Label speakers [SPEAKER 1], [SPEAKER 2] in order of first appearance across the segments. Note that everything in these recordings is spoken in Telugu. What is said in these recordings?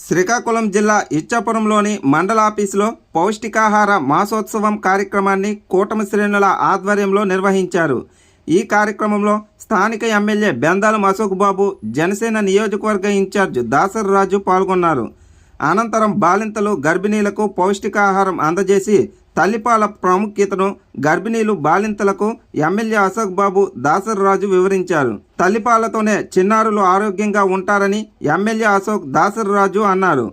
[SPEAKER 1] శ్రీకాకుళం జిల్లా ఇచ్చాపురంలోని మండల ఆఫీసులో పౌష్టికాహార మాసోత్సవం కార్యక్రమాన్ని కూటమి శ్రేణుల ఆధ్వర్యంలో నిర్వహించారు. ఈ కార్యక్రమంలో స్థానిక ఎమ్మెల్యే బెందాలం అశోక్ బాబు, జనసేన నియోజకవర్గ ఇన్ఛార్జ్ దాసరి రాజు పాల్గొన్నారు. అనంతరం బాలింతలు, గర్భిణీలకు పౌష్టికాహారం అందజేసి తల్లిపాల ప్రాముఖ్యతను గర్భిణీలు, బాలింతలకు ఎమ్మెల్యే అశోక్ బాబు, దాసరి రాజు వివరించారు. తల్లిపాలతోనే చిన్నారులు ఆరోగ్యంగా ఉంటారని ఎమ్మెల్యే అశోక్, దాసరి రాజు అన్నారు.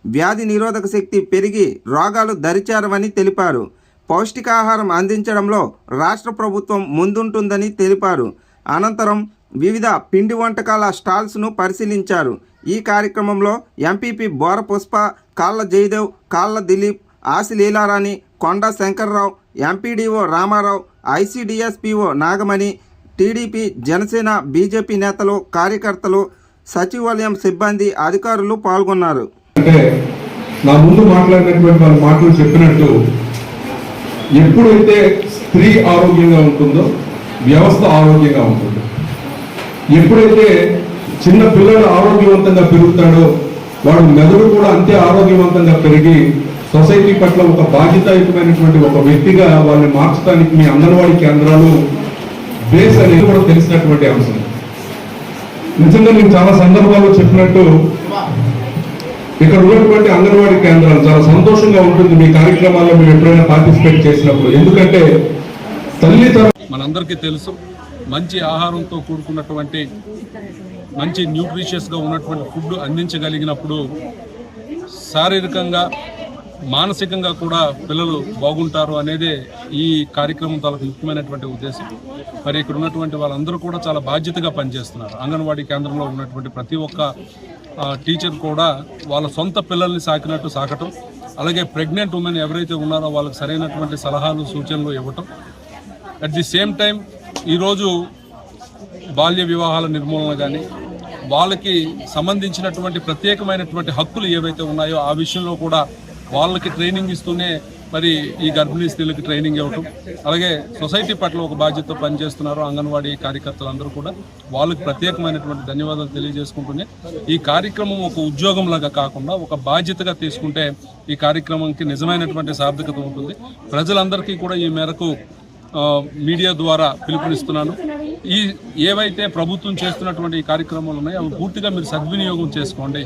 [SPEAKER 1] వ్యాధి నిరోధక శక్తి పెరిగి రోగాలు దరిచేరవని తెలిపారు. పౌష్టికాహారం అందించడంలో రాష్ట్ర ప్రభుత్వం ముందుంటుందని తెలిపారు. అనంతరం వివిధ పిండి వంటకాల స్టాల్స్ను పరిశీలించారు. ఈ కార్యక్రమంలో ఎంపీపీ బోర పుష్ప, కాళ్ళ జయదేవ్, కాళ్ళ దిలీప్, ఆసి Leelarani, Konda Shankarrao, MPDO Ramarao, ICDS PO Nagamani, TDP, Janasena, BJP నేతలు, కార్యకర్తలు, సచివాలయం సిబ్బంది, అధికారులు పాల్గొన్నారు.
[SPEAKER 2] నా ముందు మాట్లాడినటువంటి వాళ్ళ మాటలు చెప్పినట్టు ఎప్పుడైతే స్త్రీ ఆరోగ్యంగా ఉంటుందో వ్యవస్థ ఆరోగ్యంగా ఉంటుంది. ఎప్పుడైతే చిన్న పిల్లలు ఆరోగ్యవంతంగా పెరుగుతాడో వాడు మెదడు కూడా అంతే ఆరోగ్యవంతంగా పెరిగి సొసైటీ పట్ల ఒక బాధ్యతాయుతమైనటువంటి ఒక వ్యక్తిగా వాళ్ళని మార్చడానికి మీ అంగన్వాడీ కేంద్రాలు బేస్ అనేది కూడా తెలిసినటువంటి అంశం. నిజంగా నేను చాలా సందర్భాల్లో చెప్పినట్టు ఇక్కడ ఉన్నటువంటి అంగన్వాడీ కేంద్రాలు చాలా సంతోషంగా ఉంటుంది మీ కార్యక్రమాల్లో మేము ఎప్పుడైనా పార్టిసిపేట్ చేసినప్పుడు. ఎందుకంటే
[SPEAKER 3] మనందరికీ తెలుసు, మంచి ఆహారంతో కూడుకున్నటువంటి మంచి న్యూట్రిషియస్గా ఉన్నటువంటి ఫుడ్ అందించగలిగినప్పుడు శారీరకంగా, మానసికంగా కూడా పిల్లలు బాగుంటారు అనేదే ఈ కార్యక్రమం తాలూకు ముఖ్యమైనటువంటి ఉద్దేశం. మరి ఇక్కడ ఉన్నటువంటి వాళ్ళందరూ కూడా చాలా బాధ్యతగా పనిచేస్తున్నారు. అంగన్వాడీ కేంద్రంలో ఉన్నటువంటి ప్రతి ఒక్క టీచర్ కూడా వాళ్ళ సొంత పిల్లల్ని సాకినట్టు సాకటం, అలాగే ప్రెగ్నెంట్ ఉమెన్ ఎవరైతే ఉన్నారో వాళ్ళకి సరైనటువంటి సలహాలు, సూచనలు ఇవ్వటం. అట్ ది సేమ్ టైం ఈరోజు బాల్య వివాహాల నిర్మూలన కానీ, వాళ్ళకి సంబంధించినటువంటి ప్రత్యేకమైనటువంటి హక్కులు ఏవైతే ఉన్నాయో ఆ విషయంలో కూడా వాళ్ళకి ట్రైనింగ్ ఇస్తూనే మరి ఈ గర్భిణీ స్త్రీలకి ట్రైనింగ్ ఇవ్వటం, అలాగే సొసైటీ పట్ల ఒక బాధ్యతతో పనిచేస్తున్నారు అంగన్వాడీ కార్యకర్తలందరూ కూడా. వాళ్ళకి ప్రత్యేకమైనటువంటి ధన్యవాదాలు తెలియజేసుకుంటూనే ఈ కార్యక్రమం ఒక ఉద్యోగంలాగా కాకుండా ఒక బాధ్యతగా తీసుకుంటే ఈ కార్యక్రమంకి నిజమైనటువంటి సార్థకత ఉంటుంది. ప్రజలందరికీ కూడా ఈ మేరకు మీడియా ద్వారా పిలుపునిస్తున్నాను. ఏవైతే ప్రభుత్వం చేస్తున్నటువంటి ఈ కార్యక్రమాలు ఉన్నాయో అవి పూర్తిగా మీరు సద్వినియోగం చేసుకోండి.